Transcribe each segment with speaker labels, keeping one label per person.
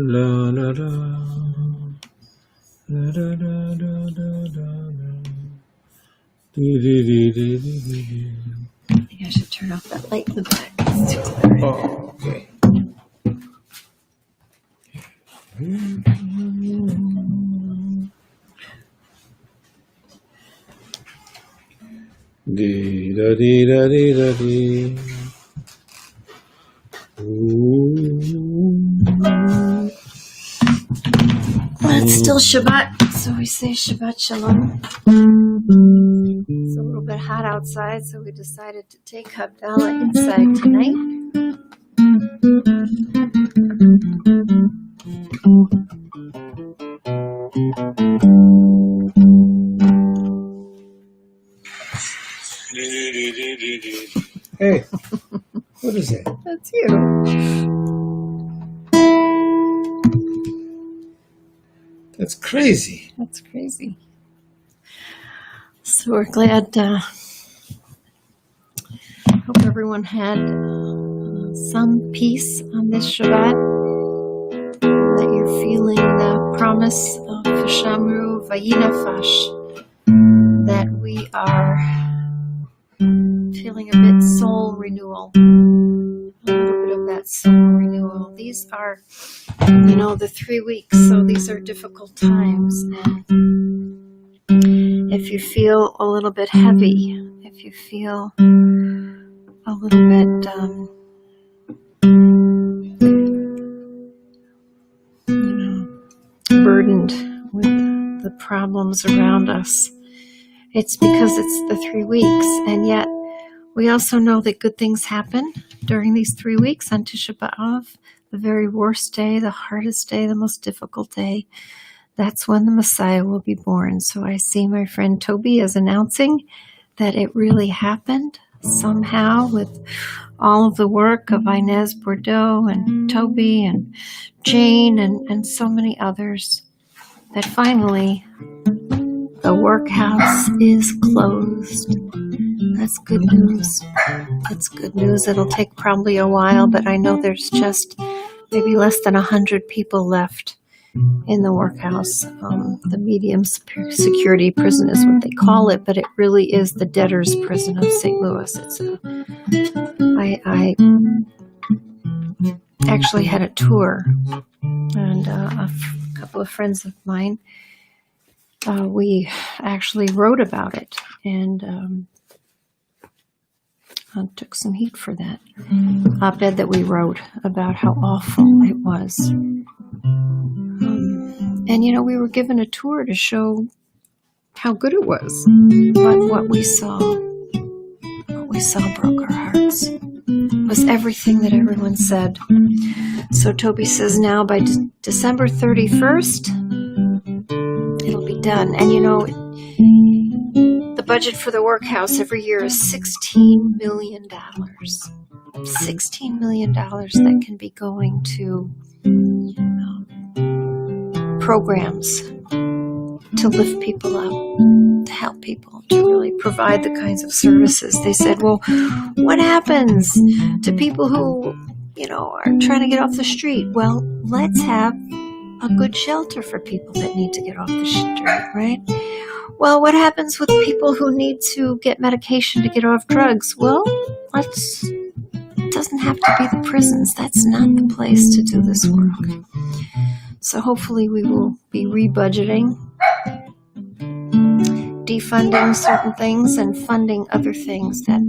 Speaker 1: La la la. La la la la la la la. Dee dee dee dee dee dee.
Speaker 2: I think I should turn off that light in the back. It's too clear.
Speaker 1: Oh, okay. Dee da dee da dee da dee.
Speaker 2: Well, it's still Shabbat, so we say Shabbat Shalom. It's a little bit hot outside, so we decided to take Havdalah inside tonight.
Speaker 1: Hey, what is that?
Speaker 2: That's you.
Speaker 1: That's crazy.
Speaker 2: That's crazy. So we're glad. Hope everyone had some peace on this Shabbat. That you're feeling the promise of Vashamru Vayinafash. That we are feeling a bit soul renewal. A little bit of that soul renewal. These are, the 3 weeks, so these are difficult times. And if you feel a little bit heavy, if you feel a little bit, burdened with the problems around us, it's because it's the 3 weeks, and yet we also know that good things happen during these 3 weeks on Tisha B'Av, the very worst day, the hardest day, the most difficult day. That's when the Messiah will be born. So I see my friend Toby is announcing that it really happened somehow with all of the work of Inez Bordeaux and Toby and Jane and so many others, that finally the workhouse is closed. That's good news. It's good news. It'll take probably a while, but I know there's just maybe less than 100 people left in the workhouse. The medium security prison is what they call it, but it really is the debtor's prison of St. Louis. I actually had a tour, and a couple of friends of mine, we actually wrote about it, and I took some heat for that op-ed that we wrote about how awful it was. And we were given a tour to show how good it was, but what we saw broke our hearts. It was everything that everyone said. So Toby says now by December 31st, it'll be done. And the budget for the workhouse every year is $16 million. $16 million that can be going to programs to lift people up, to help people, to really provide the kinds of services. They said, well, what happens to people who, are trying to get off the street? Well, let's have a good shelter for people that need to get off the street, right? Well, what happens with people who need to get medication to get off drugs? Well, it doesn't have to be the prisons. That's not the place to do this work. So hopefully we will be rebudgeting, defunding certain things and funding other things that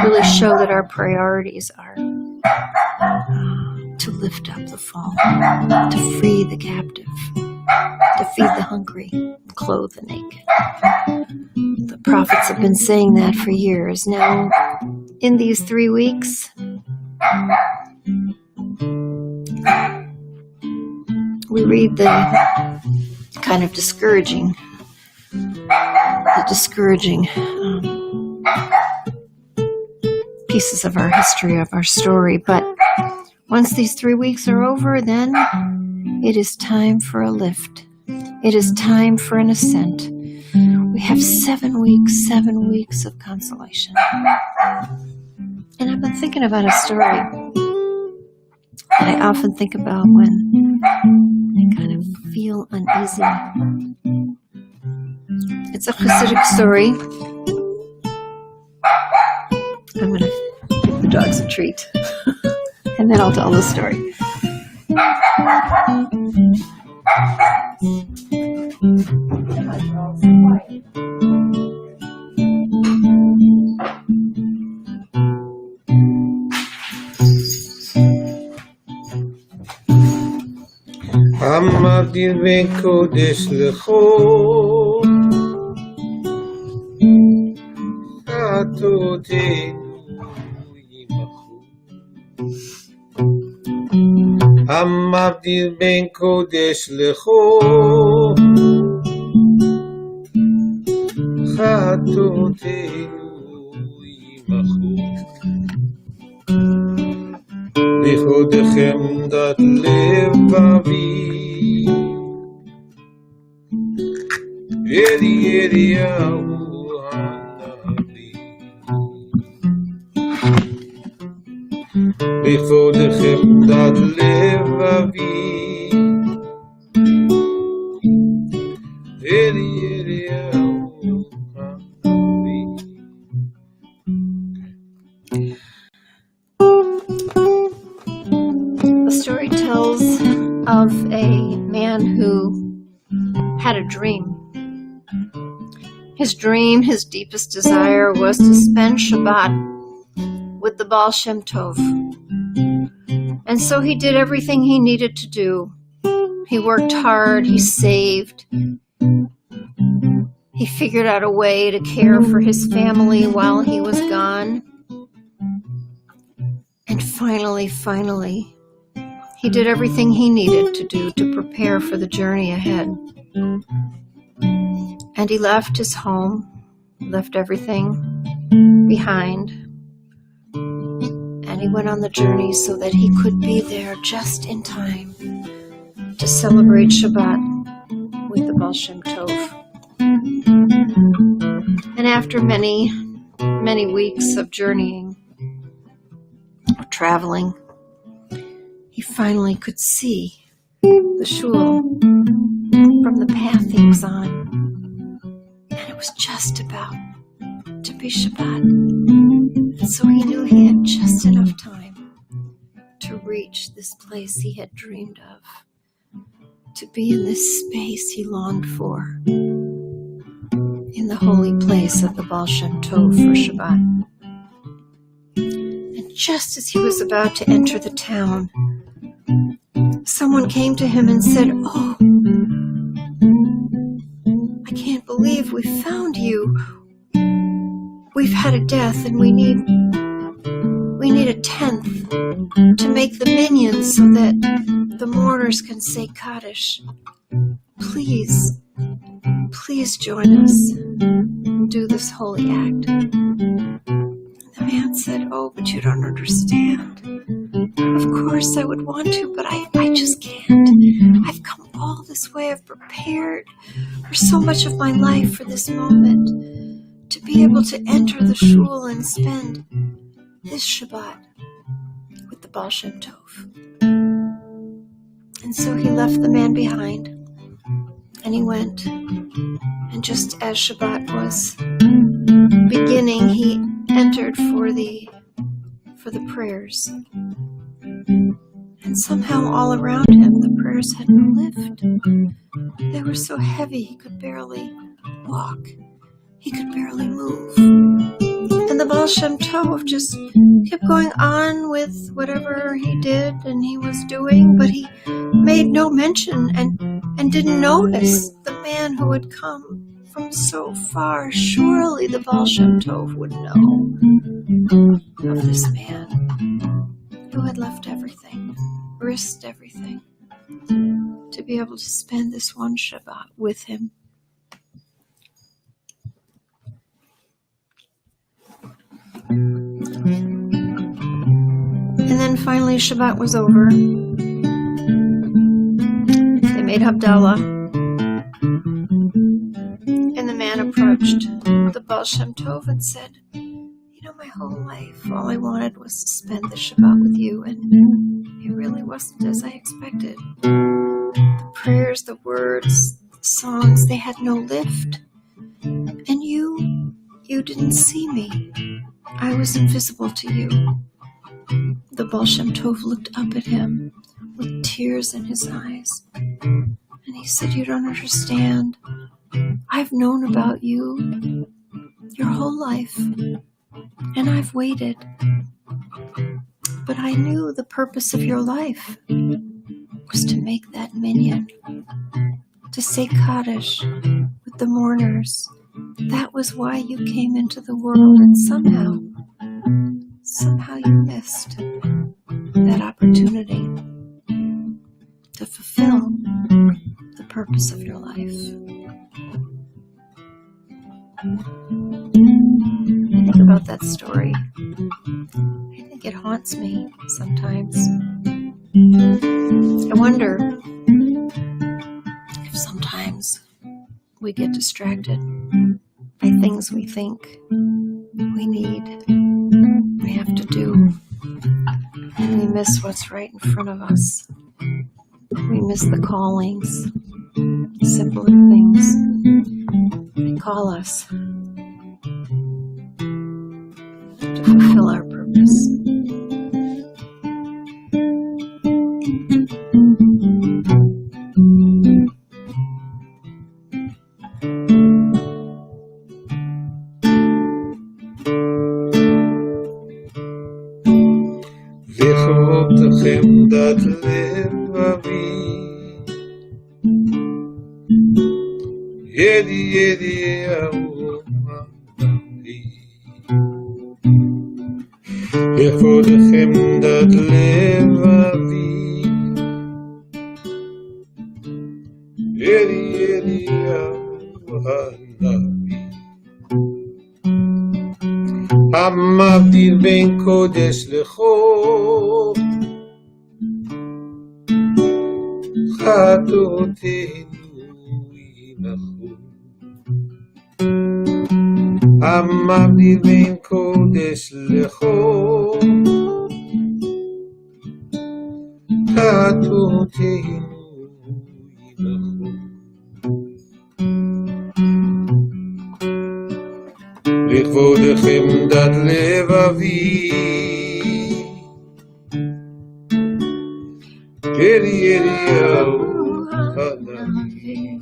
Speaker 2: really show that our priorities are to lift up the fallen, to free the captive, to feed the hungry, clothe the naked. The prophets have been saying that for years. Now, in these 3 weeks, we read the kind of discouraging pieces of our history, of our story. But once these 3 weeks are over, then it is time for a lift. It is time for an ascent. We have 7 weeks of consolation. And I've been thinking about a story that I often think about when I kind of feel uneasy. It's a Hasidic story. I'm going to give the dogs a treat, and then I'll tell the story.
Speaker 1: המבדיל בין קודש לחול, חטאותינו ימחו. המבדיל בין קודש לחול, חטאותינו ימחו. לכבודכם דת לבבי, אליהו הנביא. לכבודכם דת לבבי, אליהו הנביא.
Speaker 2: The story tells of a man who had a dream. His dream, his deepest desire, was to spend Shabbat with the Baal Shem Tov. And so he did everything he needed to do. He worked hard, he saved. He figured out a way to care for his family while he was gone. And finally, he did everything he needed to do to prepare for the journey ahead. And he left his home, left everything behind, and he went on the journey so that he could be there just in time to celebrate Shabbat with the Baal Shem Tov. And after many, many weeks of journeying, of traveling, he finally could see the shul from the path he was on. And it was just about to be Shabbat. And so he knew he had just enough time to reach this place he had dreamed of, to be in this space he longed for, in the holy place of the Baal Shem Tov for Shabbat. And just as he was about to enter the town, someone came to him and said, "Oh, I can't believe we found you. We've had a death and we need a tenth to make the minions so that the mourners can say Kaddish. Please join us and do this holy act." The man said, "Oh, but you don't understand. Of course I would want to, but I just can't. I've come all this way. I've prepared for so much of my life for this moment, to be able to enter the shul and spend this Shabbat with the Baal Shem Tov." And so he left the man behind, and he went. And just as Shabbat was beginning, he entered for the prayers. And somehow all around him, the prayers had no lift. They were so heavy he could barely walk. He could barely move. And the Baal Shem Tov just kept going on with whatever he did and he was doing, but he made no mention and didn't notice the man who had come from so far. Surely the Baal Shem Tov would know of this man who had left everything, risked everything, to be able to spend this one Shabbat with him. And then finally Shabbat was over. They made Havdalah. And the man approached the Baal Shem Tov and said, "You know, my whole life, all I wanted was to spend the Shabbat with you, and I really wasn't as I expected. The prayers, the words, the songs, they had no lift. And you didn't see me. I was invisible to you. The Baal Shem Tov looked up at him with tears in his eyes. And he said, you don't understand. I've known about you your whole life. And I've waited. But I knew the purpose of your life was to make that minyan, to say Kaddish with the mourners. That was why you came into the world, and somehow you missed that opportunity to fulfill the purpose of your life. I think about that story. I think it haunts me sometimes. I wonder if sometimes we get distracted by things we think we need, we have to do, and we miss what's right in front of us. We miss the callings, simpler things that call us to fulfill our purpose.
Speaker 1: לכבוד חמדת לבבי, ידי אהובה לי. לכבוד חמדת לבבי, ידי אהובה לי. המבדיל בין קודש לחול, חטאותינו ינחו. המבדיל בין קודש לחול, חטאותינו ינחו. לכבוד חמדת לבבי, ידיעהו הנביא.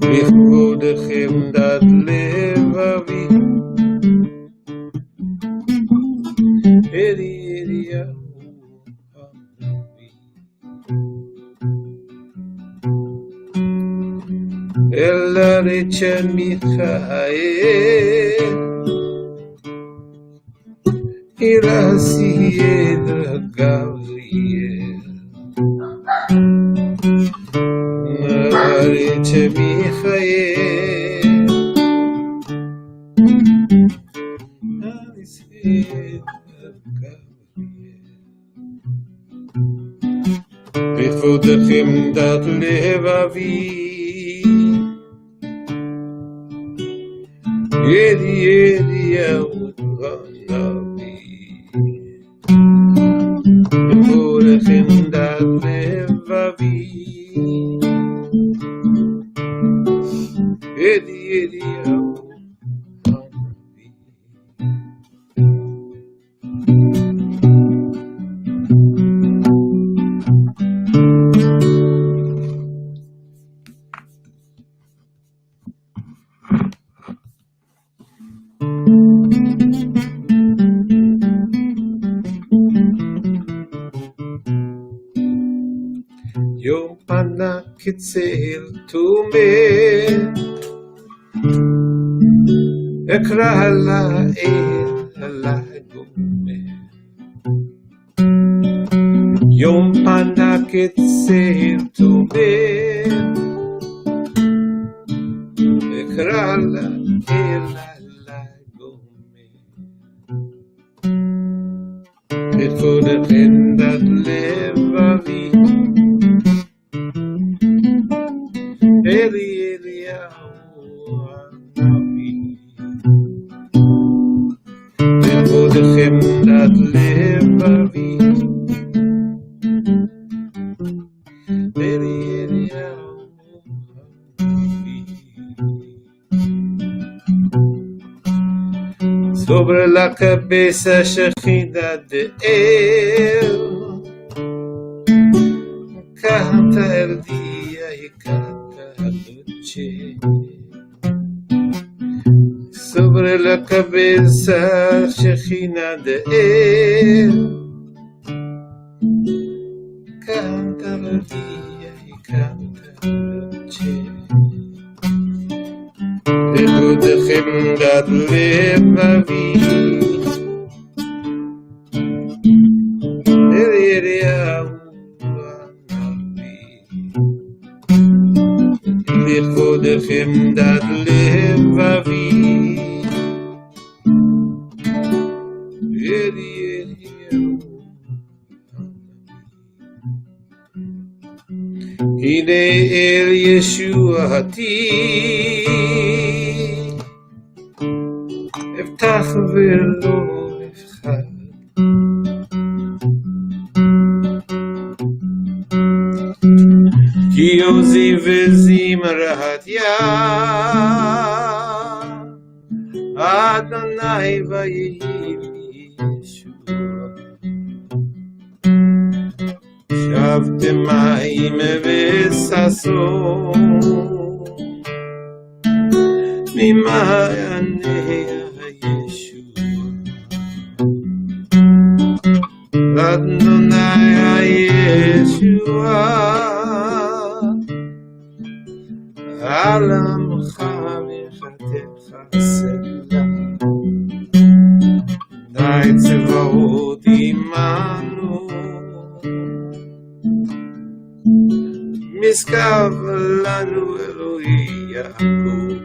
Speaker 1: לכבוד חמדת לבבי, ידיעהו הנביא. אלא רצ'ן מיכאל, Irasiel Gabriel, Mariche Michael, Irasiel Gabriel. לכבוד חמדת לבבי, ידיעהו הנביא. לכבוד חמדת לבבי, ידיעהו הנביא. יום ענק כצל תומה, אקרא לאל הגומר. יום ענק כצל תומה, אקרא לאל הגומר. לכבוד חמדת לבבי, אליהו הנביא. לכבוד חמדת לבבי, sobre la cabeza Shekhinah de él. Canta el día y canta la noche. Sobre la cabeza Shekhinah de él. Canta el día y canta la noche. לכבודכם גד לבבי אל יריהו הנביא לכבודכם גד לבבי אל יריהו הנה אל ישועתי אבטח ולא אפחד כי עוזי וזמרת יד אדוני ויהי לי ישועה שבתם מים וששון ממעייני אדוני הישועה על עמך ויחתך סלה די צבאות עמנו משכב לנו אלוהי יעקב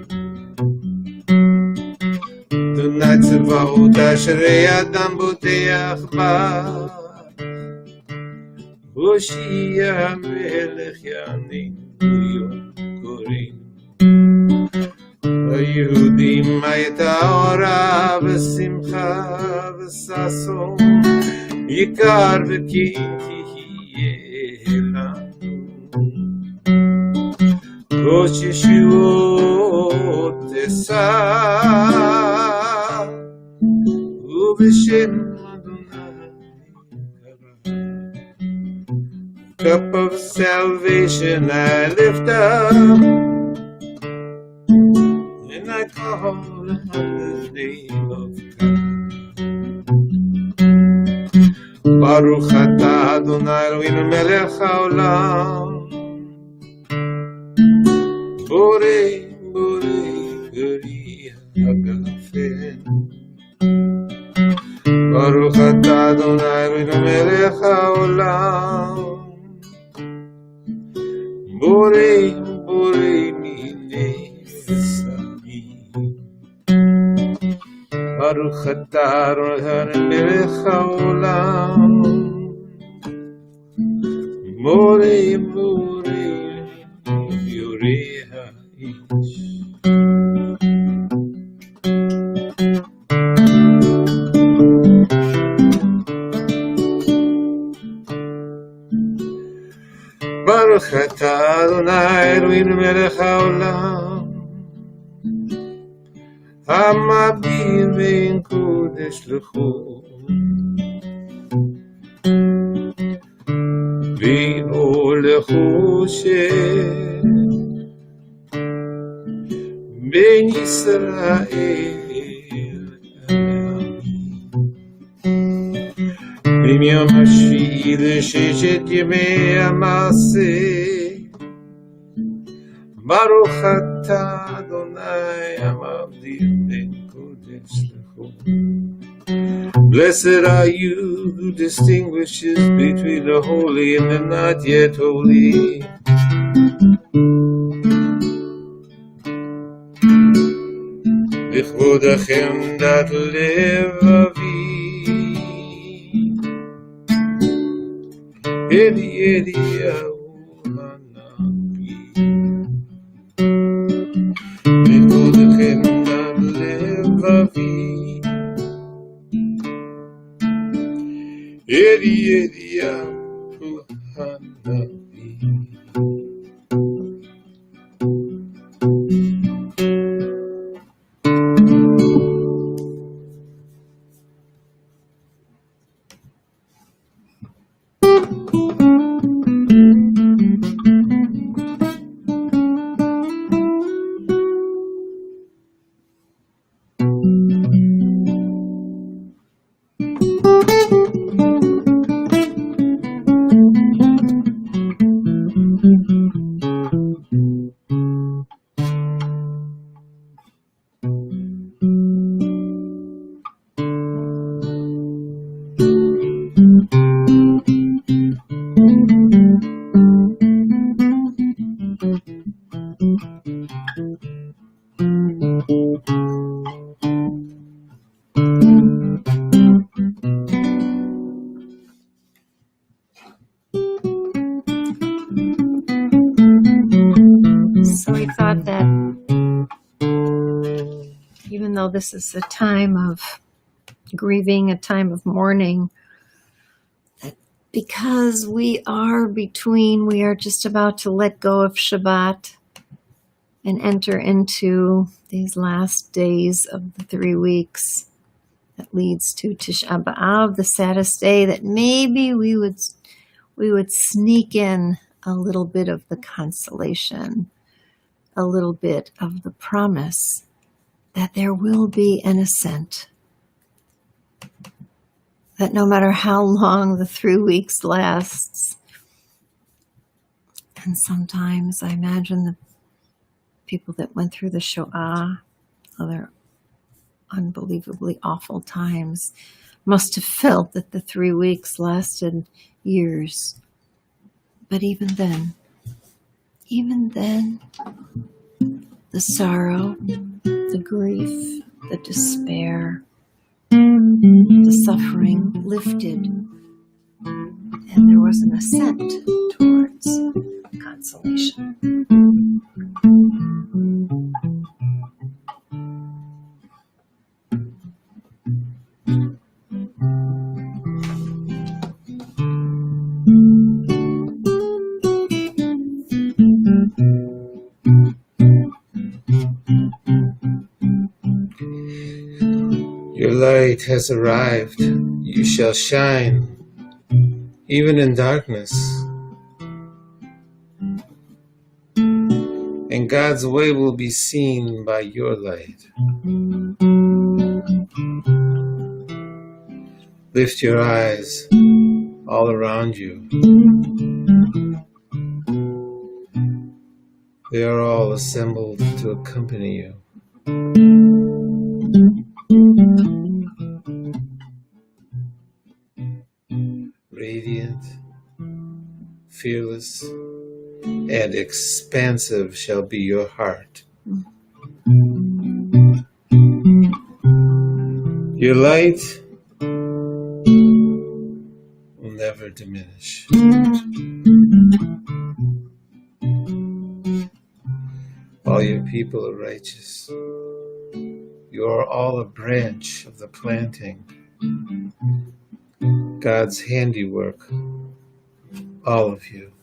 Speaker 1: אדוני צבאות אשרי אדם בוטח בה הושיע המלך יעננו יום קוראים ליהודים הייתה אורה ושמחה וששון יקר וכי תהיה לנו ראש ישועות תשא ובשם cup of salvation I lift up and I call on the name of God. Baruch atah Adonai Eloheinu melech haolam borei geri hagalafen Baruch atah Adonai Eloheinu melech haolam borei minei v'samim Baruch atah Adonai melech haolam borei yorei ha'ish Baruch atah Adonai Eloheinu melech haolam המבדיל בין קודש לחול בין אור לחושך בין ישראל בין יום השביעי לששת ימי המעשה ברוך אתה אדוני המבדיל בין קודש לחול Blessed are you who distinguishes between the holy and the not yet holy. לכבודכם דת לבבי אל ידיהו הנביא לכבודכם דת לבבי אל ידיהו הנביא
Speaker 2: thought that even though this is a time of grieving, a time of mourning, that because we are just about to let go of Shabbat and enter into these last days of the 3 weeks that leads to Tisha B'Av, the saddest day, that maybe we would sneak in a little bit of the consolation, a little bit of the promise that there will be an ascent. That no matter how long the 3 weeks lasts, and sometimes I imagine the people that went through the Shoah, other unbelievably awful times, must have felt that the 3 weeks lasted years. But even then, the sorrow, the grief, the despair, the suffering lifted, and there was an ascent towards consolation.
Speaker 1: Your light has arrived. You shall shine, even in darkness. And God's way will be seen by your light. Lift your eyes all around you. They are all assembled to accompany you. Radiant, fearless, and expansive shall be your heart. Your light will never diminish. All your people are righteous. You are all a branch of the planting, God's handiwork, all of you.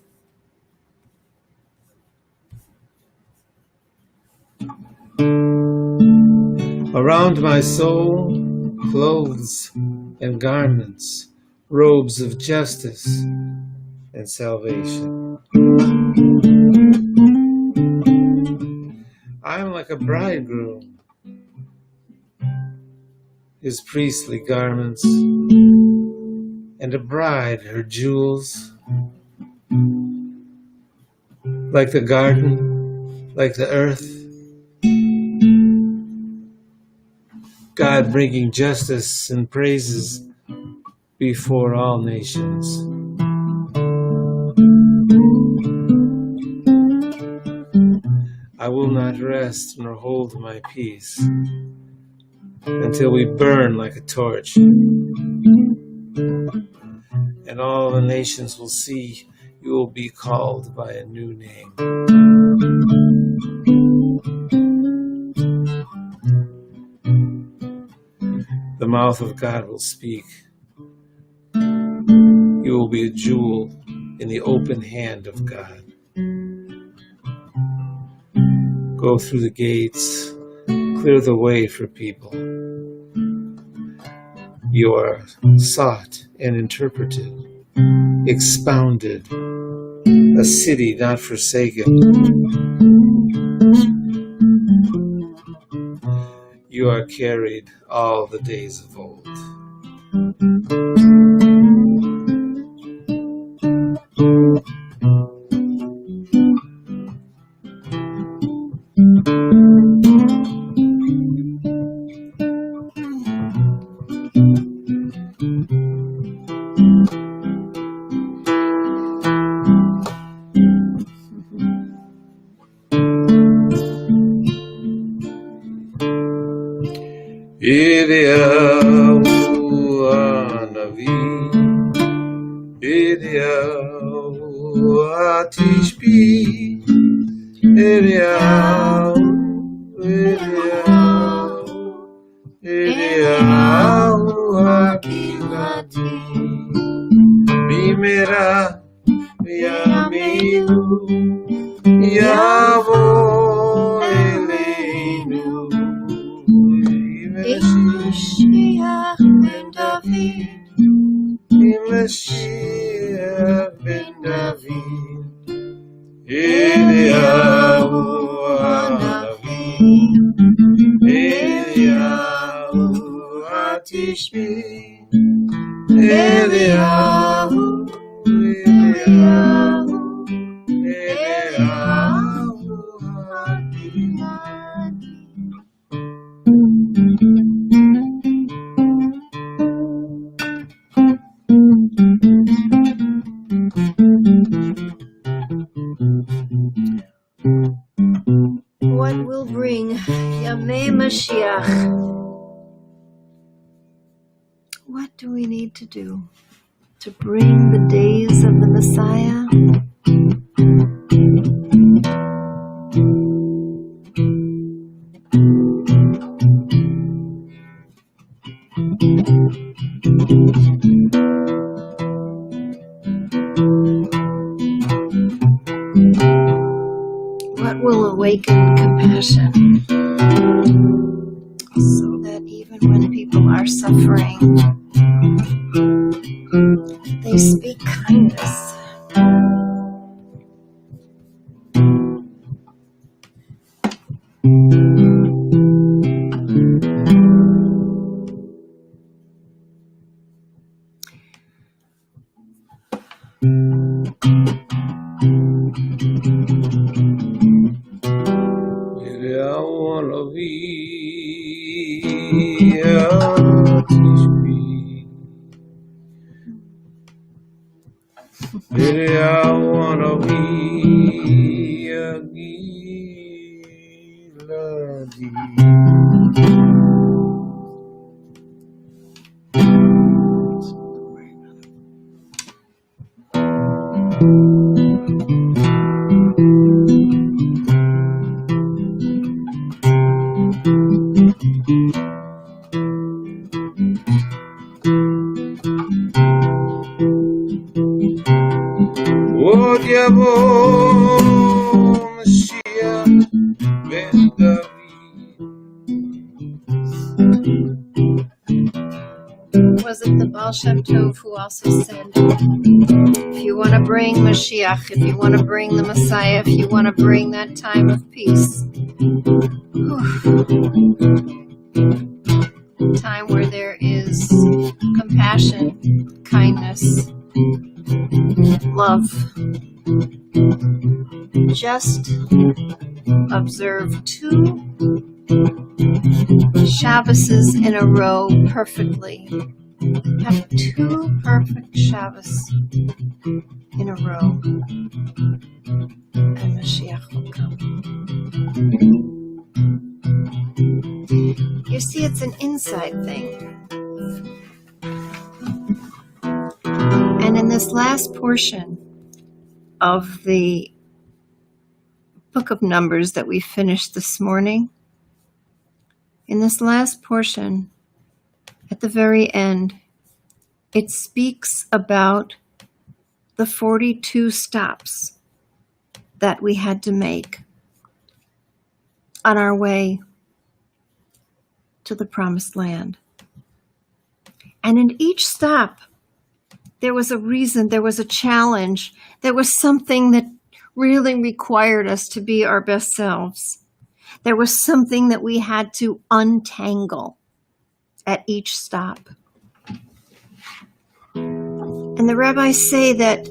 Speaker 1: Around my soul, clothes and garments, robes of justice and salvation. I am like a bridegroom, his priestly garments, and a bride, her jewels, like the garden, like the earth, God bringing justice and praises before all nations. I will not rest nor hold my peace until we burn like a torch, and all the nations will see you will be called by a new name. The mouth of God will speak. You will be a jewel in the open hand of God. Go through the gates, clear the way for people. You are sought and interpreted, expounded, a city not forsaken. You are carried all the days of old. Eliyahu, Eliyahu, Eliyahu Hakilati, Bimera Yameinu, Yavo Eleinu,
Speaker 2: Mashiach ben David,
Speaker 1: Mashiach ben David, Eliyahu Hanavi, Eliyahu Hatishbi, Eliyahu, Eliyahu, Eliyahu Hakilati. What will bring Yamei Mashiach? What do we need to do to bring the days of the Messiah? What will awaken compassion so that even when people are suffering, they speak kindness? Was it the Baal Shem Tov who also said, if you want to bring Mashiach, if you want to bring the Messiah, if you want to bring that time of peace, time where there is compassion, kindness, love, just observe 2 Shabboses in a row perfectly. Have 2 perfect Shabbos in a row, and Mashiach will come. You see, it's an inside thing. And in this last portion of the book of Numbers that we finished this morning, in this last portion, at the very end, it speaks about the 42 stops that we had to make on our way to the Promised Land. And in each stop, there was a reason, there was a challenge, there was something that really required us to be our best selves. There was something that we had to untangle at each stop. And the rabbis say that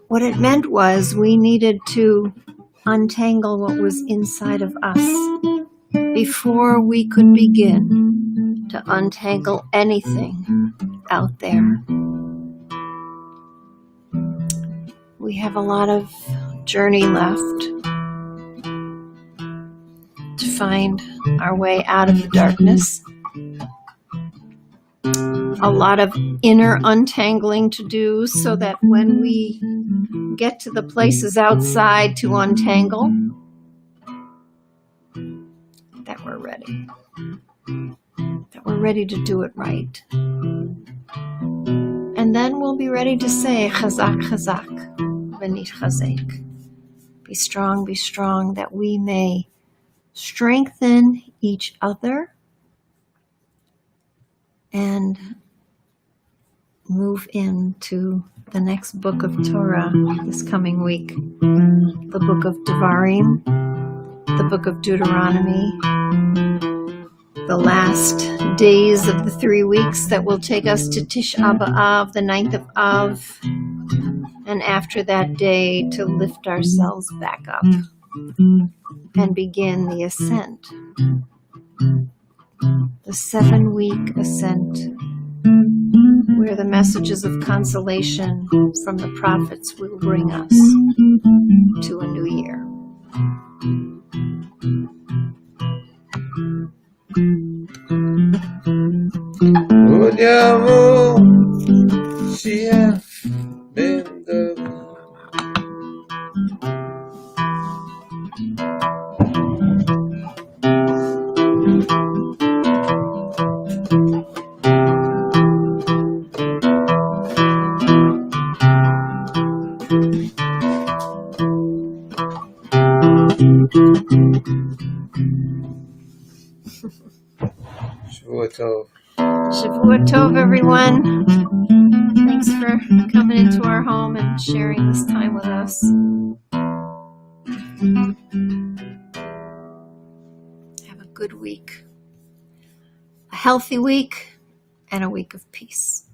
Speaker 1: what it meant was we needed to untangle what was inside of us before we could begin to untangle anything out there. We have a lot of journey left to find our way out of the darkness. a lot of inner untangling to do so that when we get to the places outside to untangle, that we're ready. That we're ready to do it right. And then we'll be ready to say, Chazak, Chazak, v'nit chazek. Be strong, that we may strengthen each other and move into the next book of Torah this coming week. The book of Devarim, the book of Deuteronomy, the last days of the 3 weeks that will take us to Tisha B'Av, the 9th of Av, and after that day to lift ourselves back up and begin the ascent, the 7-week ascent, where the messages of consolation from the prophets will bring us to a new year.
Speaker 3: עוד יעבור שיהיה בן דוד. שבוע טוב.
Speaker 1: Shavua Tov, everyone. Thanks for coming into our home and sharing this time with us. Have a good week, a healthy week, and a week of peace.